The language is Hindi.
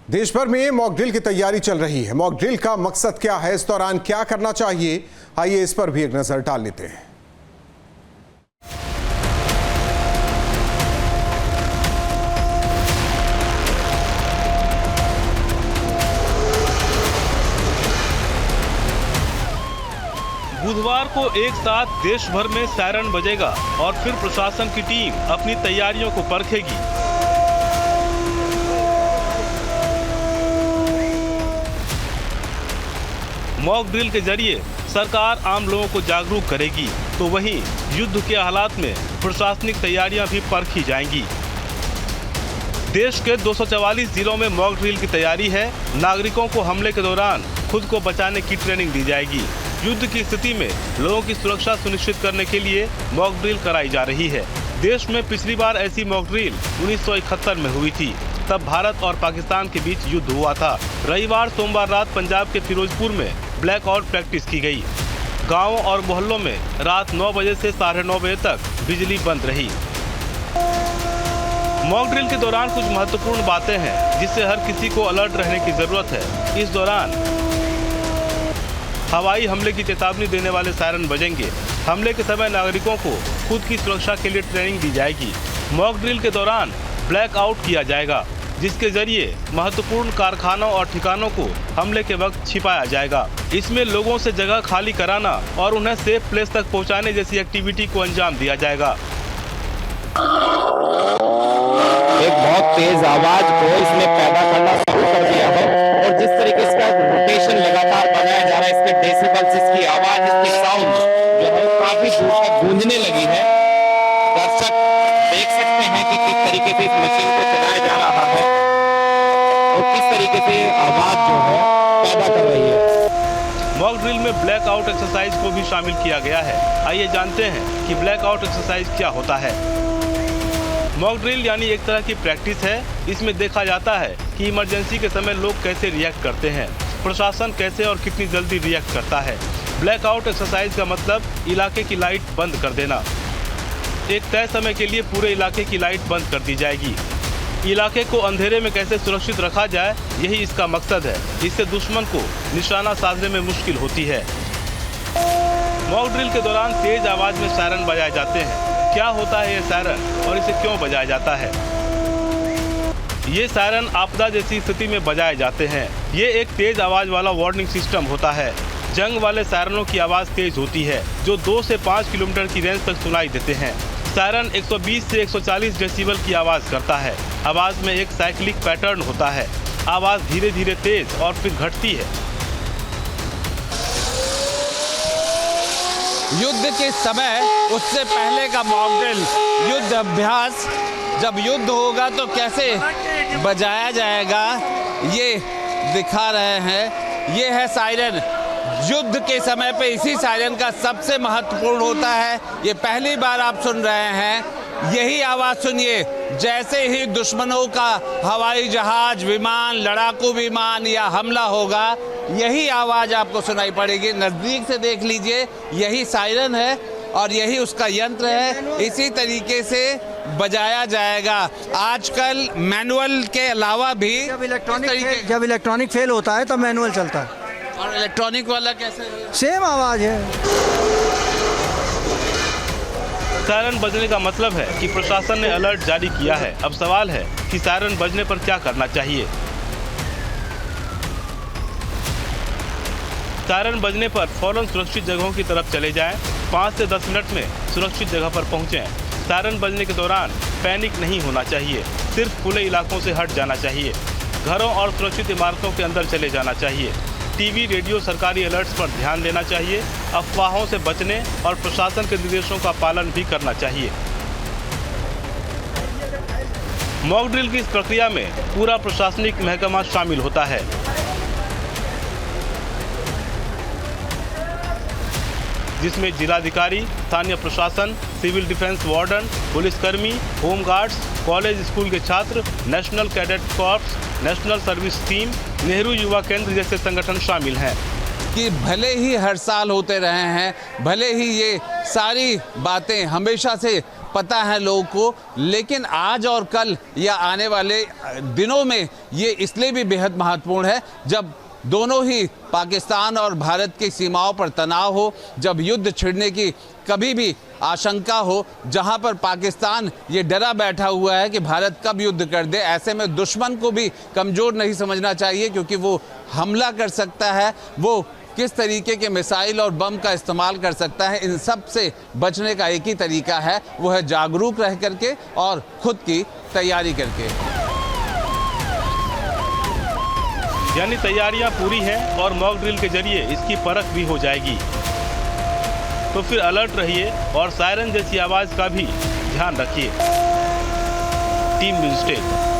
देश भर में मॉक ड्रिल की तैयारी चल रही है। मॉक ड्रिल का मकसद क्या है, इस दौरान क्या करना चाहिए, आइए इस पर भी एक नजर डाल लेते हैं। बुधवार को एक साथ देश भर में सायरन बजेगा और फिर प्रशासन की टीम अपनी तैयारियों को परखेगी। मॉक ड्रिल के जरिए सरकार आम लोगों को जागरूक करेगी, तो वहीं युद्ध के हालात में प्रशासनिक तैयारियां भी परखी जाएंगी। देश के 244 जिलों में मॉक ड्रिल की तैयारी है। नागरिकों को हमले के दौरान खुद को बचाने की ट्रेनिंग दी जाएगी। युद्ध की स्थिति में लोगों की सुरक्षा सुनिश्चित करने के लिए मॉक ड्रिल कराई जा रही है। देश में पिछली बार ऐसी मॉक ड्रिल 1971 में हुई थी। तब भारत और पाकिस्तान के बीच युद्ध हुआ था। रविवार सोमवार रात पंजाब के फिरोजपुर में ब्लैकआउट प्रैक्टिस की गई। गांवों और मोहल्लों में रात 9 बजे से 9:30 बजे तक बिजली बंद रही। मॉक ड्रिल के दौरान कुछ महत्वपूर्ण बातें हैं जिससे हर किसी को अलर्ट रहने की जरूरत है। इस दौरान हवाई हमले की चेतावनी देने वाले सायरन बजेंगे। हमले के समय नागरिकों को खुद की सुरक्षा के लिए ट्रेनिंग दी जाएगी। मॉक ड्रिल के दौरान ब्लैकआउट किया जाएगा, जिसके जरिए महत्वपूर्ण कारखानों और ठिकानों को हमले के वक्त छिपाया जाएगा। इसमें लोगों से जगह खाली कराना और उन्हें सेफ प्लेस तक पहुंचाने जैसी एक्टिविटी को अंजाम दिया जाएगा। एक बहुत तेज आवाज को इसने पैदा करना शुरू कर दिया है और जिस तरीके से इसका रोटेशन लगातार बनाया जा रहा है, इसके डेसिबल्स, इसकी आवाज, इसकी साउंड जो है काफी दूर तक गूंजने लगी है। दर्शक देख सकते हैं कि किस तरीके से इस मशीन को चलाया जा रहा है और किस तरीके से आवाज जो है पैदा कर रही है। मॉक ड्रिल में ब्लैकआउट एक्सरसाइज को भी शामिल किया गया है। आइए जानते हैं कि ब्लैकआउट एक्सरसाइज क्या होता है। मॉक ड्रिल यानी एक तरह की प्रैक्टिस है। इसमें देखा जाता है कि इमरजेंसी के समय लोग कैसे रिएक्ट करते हैं, प्रशासन कैसे और कितनी जल्दी रिएक्ट करता है। ब्लैकआउट एक्सरसाइज का मतलब इलाके की लाइट बंद कर देना। एक तय समय के लिए पूरे इलाके की लाइट बंद कर दी जाएगी। इलाके को अंधेरे में कैसे सुरक्षित रखा जाए, यही इसका मकसद है। इससे दुश्मन को निशाना साधने में मुश्किल होती है। मॉक ड्रिल के दौरान तेज आवाज में सायरन बजाए जाते हैं। क्या होता है ये सायरन और इसे क्यों बजाया जाता है? ये सायरन आपदा जैसी स्थिति में बजाए जाते हैं। ये एक तेज आवाज वाला वार्निंग सिस्टम होता है। जंग वाले सायरनों की आवाज तेज होती है, जो 2 से 5 किलोमीटर की रेंज तक सुनाई देते हैं। सायरन 120 से 140 डेसिबल की आवाज करता है। आवाज में एक साइक्लिक पैटर्न होता है। आवाज धीरे धीरे तेज और फिर घटती है। युद्ध के समय उससे पहले का मॉक ड्रिल, युद्ध अभ्यास। जब युद्ध होगा तो कैसे बजाया जाएगा, ये दिखा रहे हैं। ये है सायरन। युद्ध के समय पे इसी सायरन का सबसे महत्वपूर्ण होता है। ये पहली बार आप सुन रहे हैं। यही आवाज़ सुनिए जैसे ही दुश्मनों का हवाई जहाज, विमान, लड़ाकू विमान या हमला होगा, यही आवाज़ आपको सुनाई पड़ेगी। नज़दीक से देख लीजिए, यही सायरन है और यही उसका यंत्र है। इसी तरीके से बजाया जाएगा। आजकल मैनुअल के अलावा भी जब इलेक्ट्रॉनिक फेल होता है तो मैनुअल चलता है। और इलेक्ट्रॉनिक वाला कैसे? सेम आवाज़ है। सायरन बजने का मतलब है कि प्रशासन ने अलर्ट जारी किया है। अब सवाल है कि सायरन बजने पर क्या करना चाहिए। सायरन बजने पर फौरन सुरक्षित जगहों की तरफ चले जाएं। 5 से 10 मिनट में सुरक्षित जगह पर पहुंचें। सायरन बजने के दौरान पैनिक नहीं होना चाहिए। सिर्फ खुले इलाकों से हट जाना चाहिए। घरों और सुरक्षित इमारतों के अंदर चले जाना चाहिए। टीवी, रेडियो, सरकारी अलर्ट्स पर ध्यान देना चाहिए। अफवाहों से बचने और प्रशासन के निर्देशों का पालन भी करना चाहिए। मॉक ड्रिल की इस प्रक्रिया में पूरा प्रशासनिक महकमा शामिल होता है। जिसमें जिलाधिकारी, स्थानीय प्रशासन, सिविल डिफेंस वार्डन, पुलिसकर्मी, होमगार्ड्स, कॉलेज स्कूल के छात्र, national cadet corps, national service team, Nehru युवा केंद्र जैसे संगठन शामिल हैं। कि भले ही हर साल होते रहे हैं, भले ही ये सारी बातें हमेशा से पता है लोगों को, लेकिन आज और कल या आने वाले दिनों में ये इसलिए भी बेहद महत्वपूर्ण है जब दोनों ही पाकिस्तान और भारत की सीमाओं पर तनाव हो, जब युद्ध छिड़ने की कभी भी आशंका हो, जहां पर पाकिस्तान ये डरा बैठा हुआ है कि भारत कब युद्ध कर दे। ऐसे में दुश्मन को भी कमज़ोर नहीं समझना चाहिए, क्योंकि वो हमला कर सकता है, वो किस तरीके के मिसाइल और बम का इस्तेमाल कर सकता है। इन सब से बचने का एक ही तरीका है, वो है जागरूक रह करके और खुद की तैयारी करके। यानी तैयारियां पूरी हैं और मॉक ड्रिल के जरिए इसकी परख भी हो जाएगी। तो फिर अलर्ट रहिए और सायरन जैसी आवाज़ का भी ध्यान रखिए। Team news state.